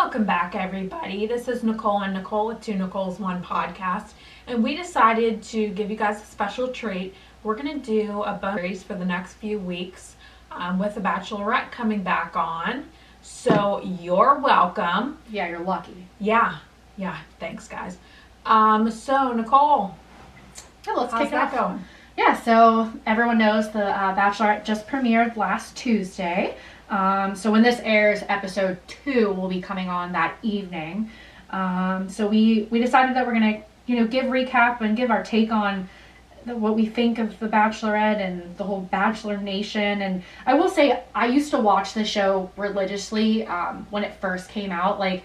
Welcome back, everybody. This is Nicole and Nicole with 2nicoles1podcast, and we decided to give you guys a special treat. We're going to do a bonus series for the next few weeks with the Bachelorette coming back on. So you're welcome. Yeah, you're lucky. Yeah. Thanks, guys. So Nicole, Yeah, let's how's kick it that off. going? Yeah, so everyone knows the Bachelorette just premiered last Tuesday. So when this airs, episode 2 will be coming on that evening. So we decided that we're gonna, give recap and give our take on what we think of the Bachelorette and the whole Bachelor Nation. And I will say, I used to watch the show religiously when it first came out. Like,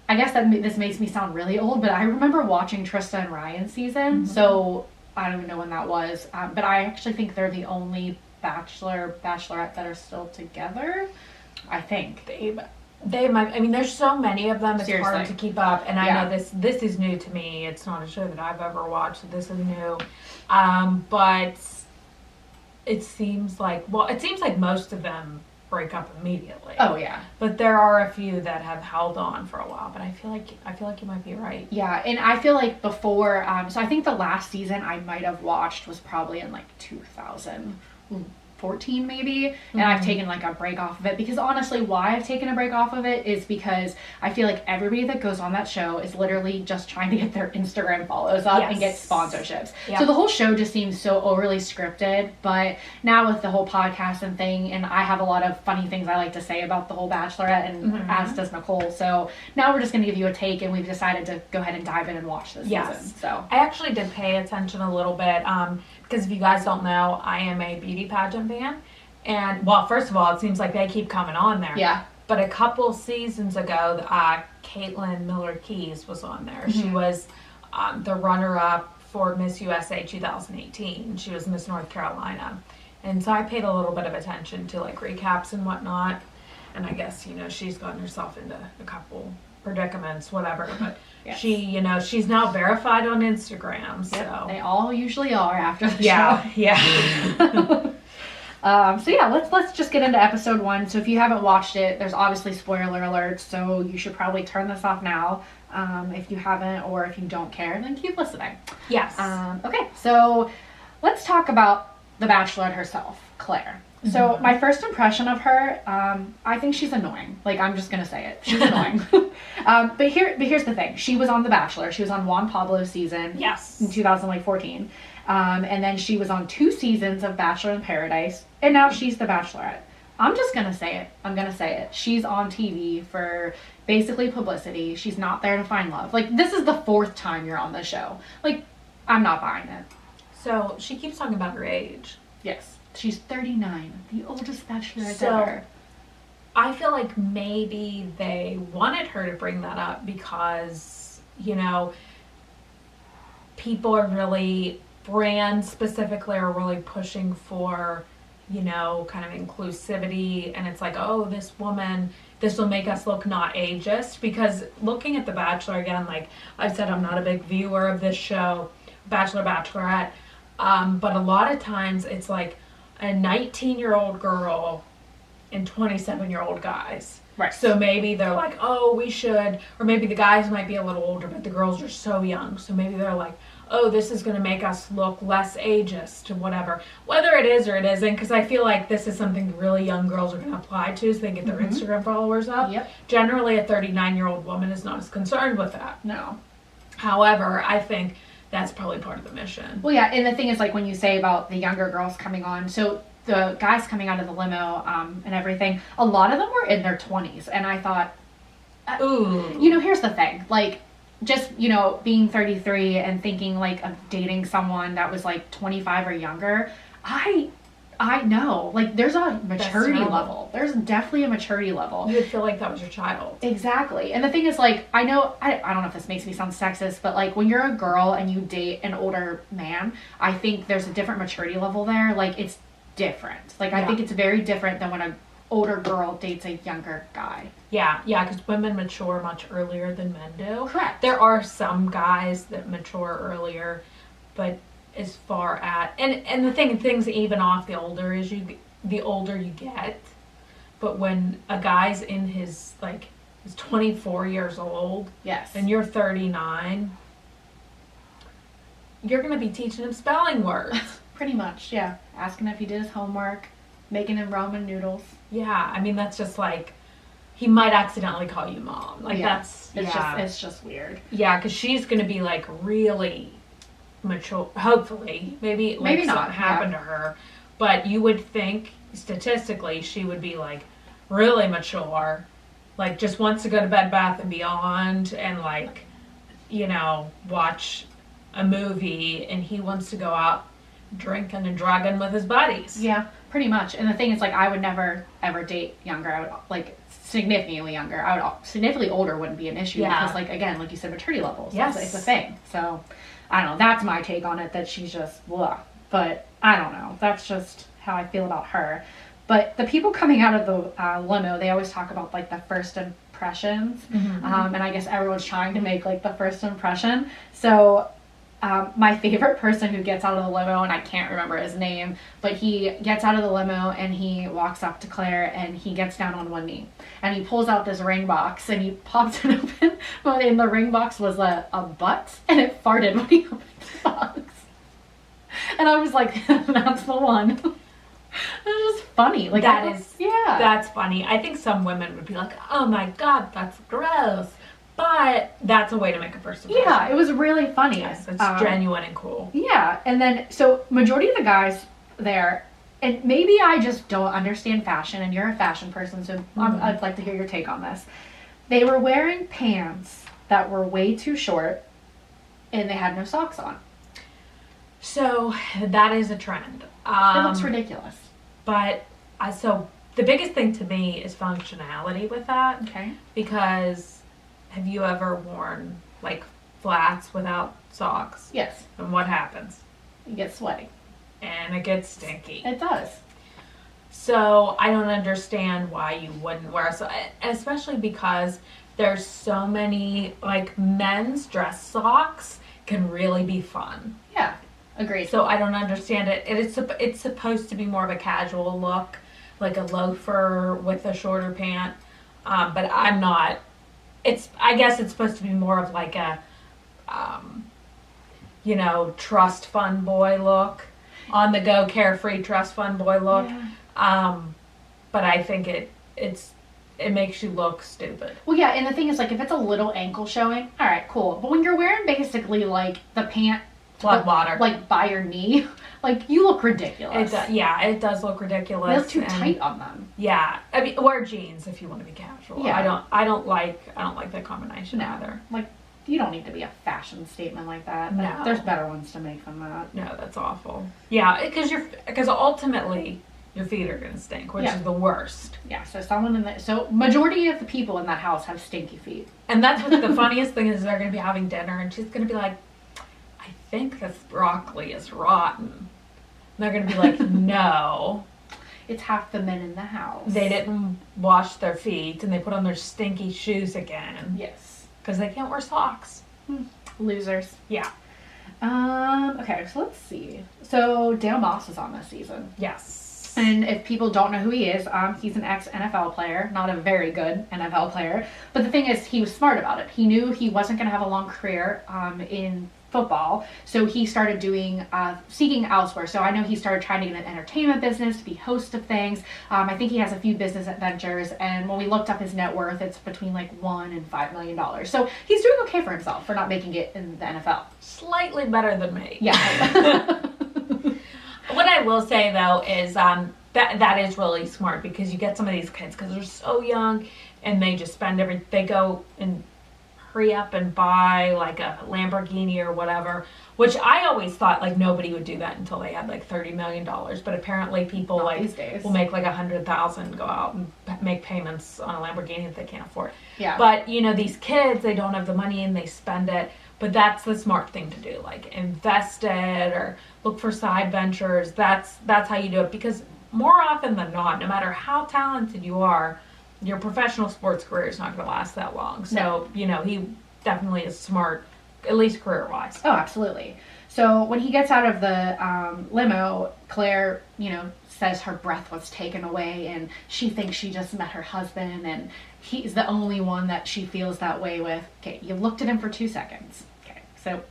I guess this makes me sound really old, but I remember watching Trista and Ryan's season. Mm-hmm. So I don't even know when that was, but I actually think they're the only Bachelorette that are still together. I think they might. I mean, there's so many of them. It's Seriously. hard to keep up. And I know this is new to me. It's not a show that I've ever watched. So this is new. But it seems like most of them break up immediately. Oh yeah. But there are a few that have held on for a while. But I feel like you might be right. Yeah, and I feel like before, so I think the last season I might have watched was probably in like 2014 maybe, and I've taken like a break off of it, because honestly why I've taken a break off of it is because I feel like everybody that goes on that show is literally just trying to get their Instagram follows up and get sponsorships. Yep. So the whole show just seems so overly scripted. But now with the whole podcast and thing, and I have a lot of funny things I like to say about the whole Bachelorette, and as does Nicole, so now we're just going to give you a take, and we've decided to go ahead and dive in and watch this season. So I actually did pay attention a little bit, because if you guys don't know, I am a beauty pageant fan. And, well, first of all, it seems like they keep coming on there. Yeah. But a couple seasons ago, Caitlin Miller-Keys was on there. Mm-hmm. She was the runner-up for Miss USA 2018. She was Miss North Carolina. And so I paid a little bit of attention to, like, recaps and whatnot. And I guess, she's gotten herself into a couple predicaments, whatever. But yes. She's now verified on Instagram. So yep, they all usually are after the show. Yeah. So yeah, let's just get into episode 1. So if you haven't watched it, there's obviously spoiler alerts, so you should probably turn this off now. If you haven't, or if you don't care, then keep listening. Yes. Okay, so let's talk about the Bachelorette herself, Claire. So my first impression of her, I think she's annoying. Like, I'm just gonna say it. She's annoying. But here's the thing. She was on The Bachelor. She was on Juan Pablo's season. Yes. In 2014. And then she was on 2 seasons of Bachelor in Paradise, and now she's the Bachelorette. I'm just gonna say it. I'm gonna say it. She's on TV for basically publicity. She's not there to find love. Like, this is the 4th time you're on the show. Like, I'm not buying it. So she keeps talking about her age. Yes. She's 39, the oldest Bachelorette so, ever. I feel like maybe they wanted her to bring that up because, people are really, brands specifically are really pushing for, kind of inclusivity. And it's like, oh, this woman, this will make us look not ageist. Because looking at The Bachelor, again, like I've said, I'm not a big viewer of this show, Bachelor, Bachelorette. But a lot of times it's like a 19-year-old girl and 27-year-old guys. Right. So maybe they're like, oh, we should, or maybe the guys might be a little older, but the girls are so young. So maybe they're like, oh, this is going to make us look less ageist or whatever. Whether it is or it isn't, because I feel like this is something really young girls are going to apply to, so they get their Instagram followers up. Yep. Generally, a 39-year-old woman is not as concerned with that. No. However, I think that's probably part of the mission. Well, yeah, and the thing is, like, when you say about the younger girls coming on, so the guys coming out of the limo and everything, a lot of them were in their 20s, and I thought, ooh. Here's the thing, like, just, being 33 and thinking, like, of dating someone that was, like, 25 or younger, I know, like, there's a maturity level. There's definitely a maturity level. You would feel like that was your child. Exactly. And the thing is, like, I know, I don't know if this makes me sound sexist, but, like, when you're a girl and you date an older man, I think there's a different maturity level there. Like, it's different. Like, I think it's very different than when an older girl dates a younger guy. Yeah, because women mature much earlier than men do. Correct. There are some guys that mature earlier, but as far at, and the things even off the older you get, but when a guy's in his, like, is 24 years old, Yes. and you're 39, you're going to be teaching him spelling words. Pretty much, yeah. Asking if he did his homework, making him ramen noodles. Yeah, I mean, that's just like, he might accidentally call you mom. Like, Yeah. that's, It's just weird. Yeah, because she's going to be, like, really mature, hopefully. Maybe not, something happened to her. But you would think, statistically, she would be, like, really mature. Like, just wants to go to Bed Bath & Beyond and, like, you know, watch a movie, and he wants to go out drinking and drugging with his buddies. Yeah, pretty much. And the thing is, like, I would never, ever date younger. I would, like, significantly younger. I would, significantly older wouldn't be an issue. Yeah. Because, like, again, like you said, maturity levels. Yes. It's a thing. So, I don't know. That's my take on it, that she's just, blah. But, I don't know. That's just how I feel about her. But the people coming out of the limo, they always talk about, like, the first impressions. Mm-hmm. And I guess everyone's trying to make, like, the first impression. So, my favorite person who gets out of the limo, and I can't remember his name, but he gets out of the limo and he walks up to Claire and he gets down on one knee. And he pulls out this ring box and he pops it open. But in the ring box was a butt, and it farted when he opened the box. And I was like, that's the one. It was just funny. Like, yeah. That's funny. I think some women would be like, oh my God, that's gross. But that's a way to make a first impression. Yeah, it was really funny. Yes, it's genuine and cool. Yeah, and then, so majority of the guys there, and maybe I just don't understand fashion, and you're a fashion person, so I'd like to hear your take on this. They were wearing pants that were way too short, and they had no socks on. So, that is a trend. It looks ridiculous. But, so, the biggest thing to me is functionality with that. Okay. Because, have you ever worn, like, flats without socks? Yes. And what happens? You get sweaty. And it gets stinky. It does. So, I don't understand why you wouldn't wear, so, especially because there's so many, like, men's dress socks can really be fun. Yeah. Agreed. So I don't understand it. It's supposed to be more of a casual look, like a loafer with a shorter pant. But I'm not. I guess it's supposed to be more of like a, you know, trust fund boy look, on the go carefree trust fund boy look. Yeah. But I think it makes you look stupid. Well, yeah, and the thing is, like, if it's a little ankle showing, all right, cool. But when you're wearing basically like the pant. Flood water. Like, by your knee. Like, you look ridiculous. It does look ridiculous. They look too tight on them. Yeah. I mean, wear jeans if you want to be casual. Yeah. I don't like that combination either. Like, you don't need to be a fashion statement like that. No. There's better ones to make than that. No, that's awful. Yeah, because ultimately your feet are going to stink, which is the worst. Yeah, so majority of the people in that house have stinky feet. And that's what the funniest thing is, they're going to be having dinner and she's going to be like, I think this broccoli is rotten. And they're going to be like, no. It's half the men in the house. They didn't wash their feet and they put on their stinky shoes again. Yes. Because they can't wear socks. Losers. Yeah. Okay, so let's see. So Dale Moss is on this season. Yes. And if people don't know who he is, he's an ex-NFL player, not a very good NFL player. But the thing is, he was smart about it. He knew he wasn't going to have a long career in football, so he started seeking elsewhere. So I know he started trying to get an entertainment business, to be host of things. I think he has a few business ventures, and when we looked up his net worth, it's between like $1 and $5 million. So he's doing okay for himself for not making it in the NFL. Slightly better than me. Yeah. What I will say though is that is really smart, because you get some of these kids because they're so young and they just spend they go and hurry up and buy like a Lamborghini or whatever, which I always thought like nobody would do that until they had like $30 million, but apparently people Not like these days. will make like $100,000 go out and make payments on a Lamborghini that they can't afford. Yeah. But you know, these kids, they don't have the money and they spend it. But that's the smart thing to do, like invest it or look for side ventures. That's how you do it, because more often than not, no matter how talented you are, your professional sports career is not going to last that long. So, you know, he definitely is smart, at least career-wise. Oh, absolutely. So when he gets out of the limo, Claire, says her breath was taken away and she thinks she just met her husband and he's the only one that she feels that way with. Okay, you looked at him for 2 seconds. Okay, so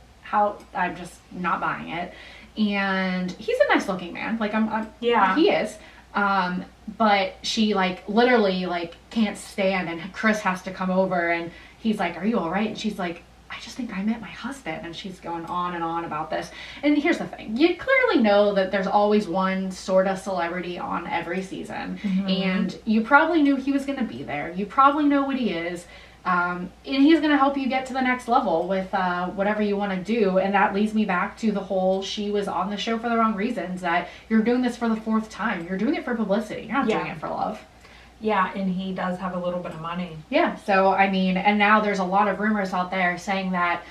I'm just not buying it. And he's a nice looking man. Like yeah, he is. But she literally can't stand, and Chris has to come over and he's like, "Are you all right?" And she's like, "I just think I met my husband." And she's going on and on about this. And here's the thing. You clearly know that there's always one sort of celebrity on every season. Mm-hmm. And you probably knew he was going to be there. You probably know what he is. And he's going to help you get to the next level with whatever you want to do. And that leads me back to the whole she was on the show for the wrong reasons, that you're doing this for the 4th time. You're doing it for publicity. You're not doing it for love. Yeah, and he does have a little bit of money. Yeah, so, and now there's a lot of rumors out there saying that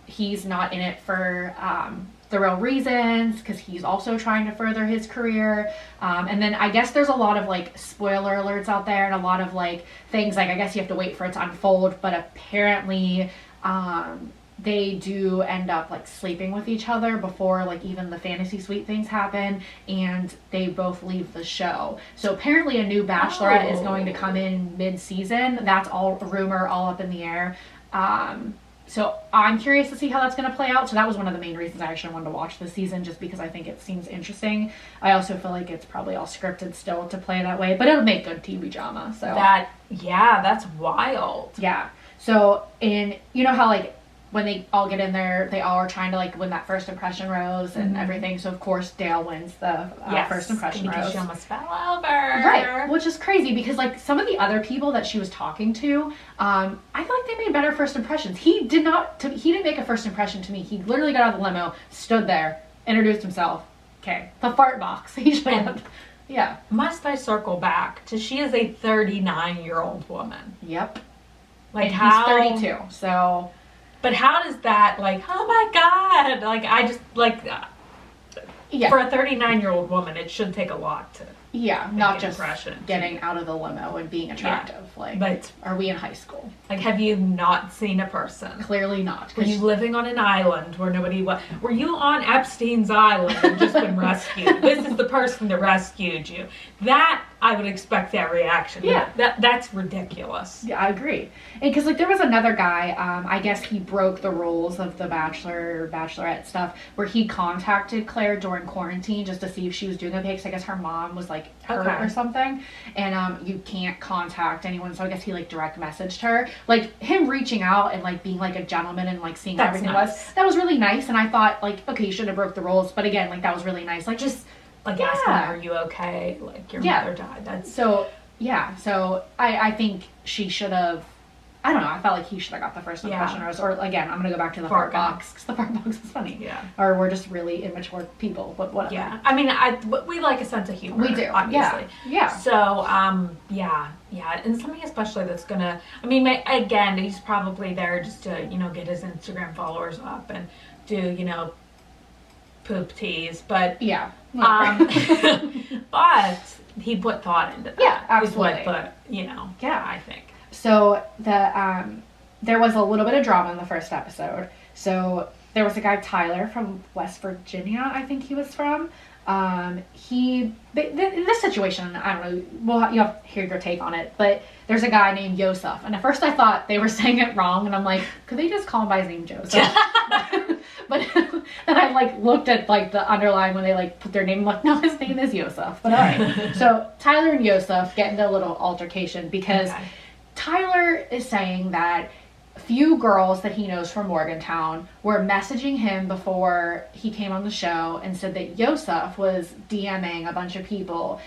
he's not in it for the real reasons, because he's also trying to further his career. And then I guess there's a lot of spoiler alerts out there and a lot of things I guess you have to wait for it to unfold, but apparently they do end up sleeping with each other before even the fantasy suite things happen, and they both leave the show. So apparently a new Bachelorette is going to come in mid-season. That's all a rumor, all up in the air. So I'm curious to see how that's going to play out. So that was one of the main reasons I actually wanted to watch this season, just because I think it seems interesting. I also feel like it's probably all scripted still to play that way, but it'll make good TV drama. So that's wild. Yeah. So you know how when they all get in there, they all are trying to win that first impression rose and everything. So of course Dale wins the first impression rose. She almost fell over. Right, which is crazy because some of the other people that she was talking to, I feel like they made better first impressions. He didn't make a first impression to me. He literally got out of the limo, stood there, introduced himself. Okay, the fart box. Yeah. Must I circle back to she is a 39-year-old woman. Yep. He's 32, so. But how does that, oh my God, I just, yeah. For a 39-year-old woman, it should take a lot to not just getting out of the limo and being attractive. But are we in high school? Have you not seen a person? Clearly not. Were you living on an island where nobody was? Were you on Epstein's island and just been rescued? This is the person that rescued you. That, I would expect that reaction. Yeah. That's ridiculous. Yeah, I agree. And because there was another guy, I guess he broke the rules of the Bachelor or Bachelorette stuff, where he contacted Claire during quarantine just to see if she was doing okay, because I guess her mom was hurt or something, and you can't contact anyone, so I guess he direct messaged her. Him reaching out and being a gentleman and seeing how everything was, that was really nice. And I thought okay, you shouldn't have broke the rules, but again, that was really nice. Just asking, are you okay? Your mother died. That's so I think she should have. I don't know. I felt like he should have got the first impression rose. Or again, I'm gonna go back to the fart box, because the fart box is funny. Yeah. Or we're just really immature people, but whatever. Yeah. I mean, we like a sense of humor. We do, obviously. Yeah. So, yeah, and something especially that's gonna. I mean, again, he's probably there just to get his Instagram followers up and do poop tease, but yeah. But he put thought into that. Yeah, absolutely. Is what I think. So there was a little bit of drama in the first episode. So there was a guy, Tyler, from West Virginia, I think he was from. In this situation, I don't know, you'll have to hear your take on it, but there's a guy named Yosef, and at first I thought they were saying it wrong, and I'm like, could they just call him by his name Joseph? But then I looked at the underline when they put their name, I'm no, his name is Yosef, but alright. So Tyler and Yosef get into a little altercation because Tyler is saying that few girls that he knows from Morgantown were messaging him before he came on the show and said that Yosef was DMing a bunch of people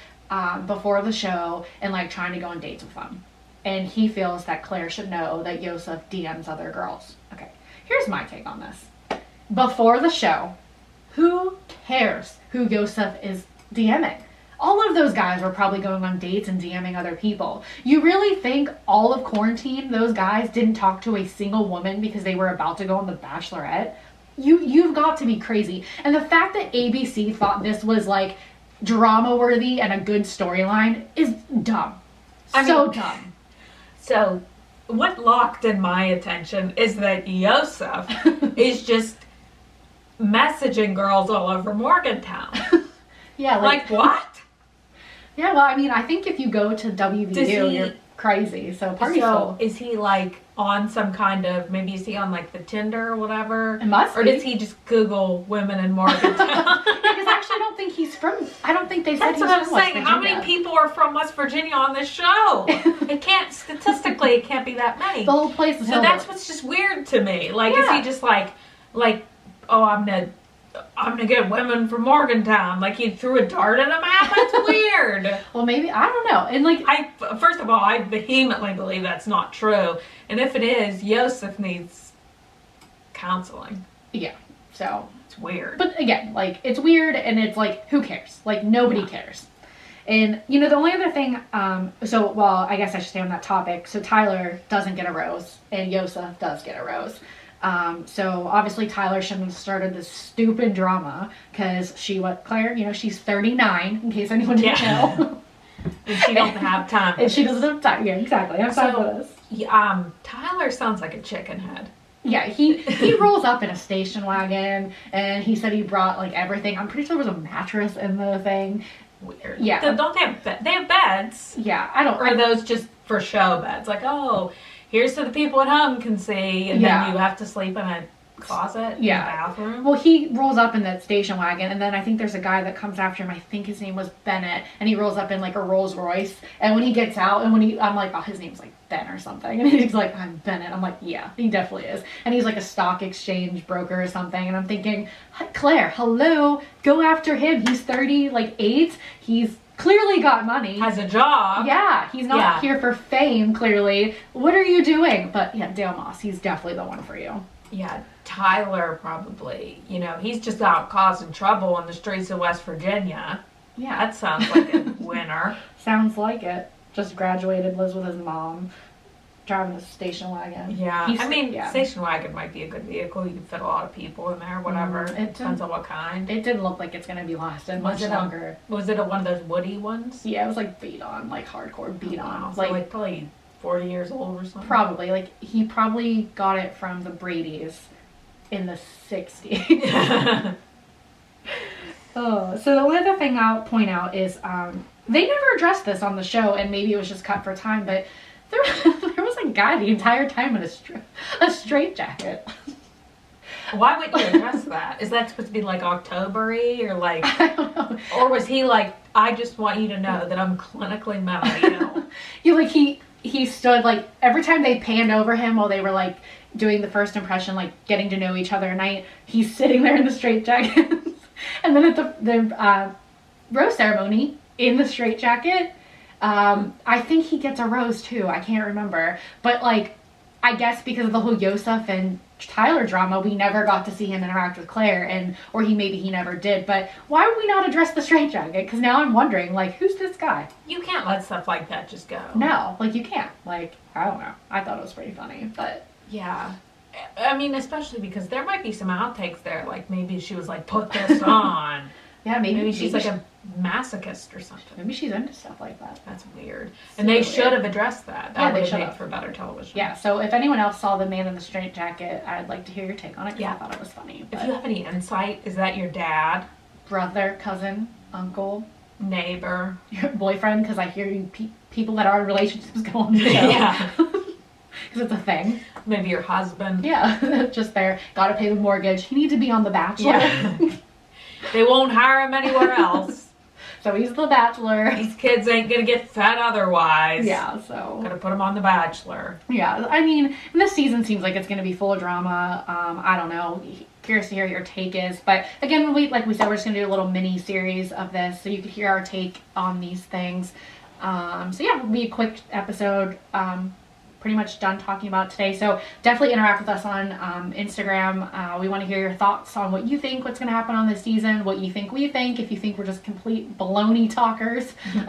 before the show and trying to go on dates with them. And he feels that Claire should know that Yosef DMs other girls. Okay, here's my take on this. Before the show, who cares who Yosef is DMing? All of those guys were probably going on dates and DMing other people. You really think all of quarantine, those guys didn't talk to a single woman because they were about to go on The Bachelorette? You've got to be crazy. And the fact that ABC thought this was drama worthy and a good storyline is dumb. Dumb. So what locked in my attention is that Yosef is just messaging girls all over Morgantown. Yeah, Like what? Yeah, well, I mean, I think if you go to WVU, you're crazy. So party school. Is he like on some kind of, maybe is he on like the Tinder or whatever? It must Or be. does he just Google women in Morgantown? Because actually, I don't think he's from. I don't think they said That's he's what I'm from West saying. How many people are from West Virginia on this show? It can't, statistically, it can't be that many. The whole place is. So that's what's just weird to me. Like, Yeah. is he just like, oh, I'm gonna get women from Morgantown? Like he threw a dart at a map? That's weird. Well, maybe, I don't know. And like, First of all, I vehemently believe that's not true. And if it is, Yosef needs counseling. yeah. So It's weird. but again, like, it's weird, and it's like, who cares? Like, nobody cares. And, you know, the only other thing, I guess I should stay on that topic. So Tyler doesn't get a rose, and Yosef does get a rose. So obviously Tyler shouldn't have started this stupid drama, because Claire, you know, she's 39, in case anyone didn't know. And she doesn't have time. And she doesn't have time. Yeah, exactly. I'm sorry for this. Tyler sounds like a chicken head. Yeah, he rolls up in a station wagon, and he said he brought like everything. I'm pretty sure there was a mattress in the thing. Weird. Yeah. Don't they have they have beds? Yeah, I don't. Or are those just for show beds? Like, oh, here's so the people at home can see, and then you have to sleep in a closet in the bathroom. Well, he rolls up in that station wagon, and then I think there's a guy that comes after him. I think his name was Bennett, and he rolls up in like a Rolls Royce. And when he gets out, I'm like, oh, his name's like Ben or something. And he's like, I'm Bennett. I'm like, yeah, he definitely is. And he's like a stock exchange broker or something. And I'm thinking, Claire, hello, go after him. He's 38. He's clearly got money. Has a job. Yeah, he's not here for fame, clearly. What are you doing? But yeah, Dale Moss, he's definitely the one for you. Yeah, Tyler probably, you know, he's just out causing trouble on the streets of West Virginia. Yeah. That sounds like a winner. Sounds like it. Just graduated, lives with his mom, driving a station wagon. Yeah, station wagon might be a good vehicle. You can fit a lot of people in there, whatever. It depends on what kind. It didn't look like it's going to be lasting much longer. Was it one of those woody ones? Yeah, it was like beat on, like hardcore beat on. Wow. Like probably 40 years old or something? Probably. Like, he probably got it from the Brady's in the 60s. So the only other thing I'll point out is they never addressed this on the show, and maybe it was just cut for time, but there was a guy the entire time in a straitjacket. Why wouldn't you address that? Is that supposed to be like October-y or like? I don't know. Or was he like, I just want you to know that I'm clinically mentally ill? Yeah, like he stood, like, every time they panned over him while they were like doing the first impression, like getting to know each other at night, he's sitting there in the straitjacket. And then at the rose ceremony in the straitjacket, I think he gets a rose too. I can't remember, but like, I guess because of the whole Yosef and Tyler drama, we never got to see him interact with Claire, or maybe he never did. But why would we not address the straitjacket? Because now I'm wondering, like, who's this guy? You can't let stuff like that just go. No, like, you can't. Like, I don't know. I thought it was pretty funny, but yeah. I mean, especially because there might be some outtakes there. Like, maybe she was like, put this on. Yeah, maybe she's like a masochist or something. Maybe she's into stuff like that. That's weird. And they should have addressed that. That would have made for better television. Yeah, so if anyone else saw The Man in the Straitjacket, I'd like to hear your take on it, because I thought it was funny. If you have any insight, is that your dad? Brother, cousin, uncle, neighbor, your boyfriend, because I hear you people that are in relationships go on the show. Yeah. Because it's a thing. Maybe your husband. Yeah, just there. Gotta pay the mortgage. You need to be on The Bachelor. Yeah. They won't hire him anywhere else. So he's The Bachelor. These kids ain't gonna get fed otherwise. Yeah, so. Gotta put them on The Bachelor. Yeah, I mean, this season seems like it's gonna be full of drama. I don't know. Curious to hear what your take is. But again, like we said, we're just gonna do a little mini series of this so you could hear our take on these things. So yeah, it'll be a quick episode. Pretty much done talking about today, so definitely interact with us on Instagram. We want to hear your thoughts on what you think, what's going to happen on this season, what you think we think. If you think we're just complete baloney talkers, then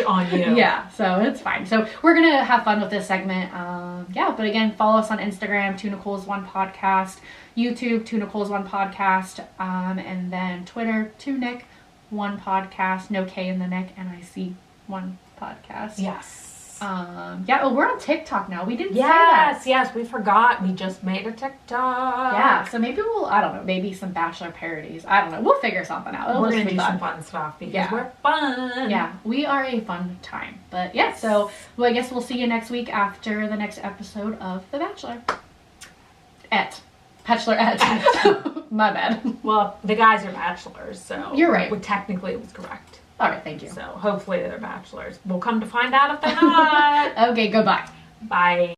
on you. Yeah, so it's fine. So we're gonna have fun with this segment. Yeah, but again, follow us on Instagram, 2nicoles1podcast, YouTube, 2nicoles1podcast, and then Twitter, 2nic1podcast, no K in the Nick, NIC1 podcast. Yes. Yeah, oh, we're on TikTok now. We didn't say that. Yes, we forgot. We just made a TikTok. Yeah, so maybe I don't know, maybe some Bachelor parodies. I don't know. We'll figure something out. We're going to do some fun stuff because we're fun. Yeah, we are a fun time. But yeah, so I guess we'll see you next week after the next episode of The Bachelor. Bachelorette. My bad. Well, the guys are bachelors, so you're right. Technically, it was correct. All right, thank you. So hopefully they're bachelors. We'll come to find out if they're not. Okay, goodbye. Bye.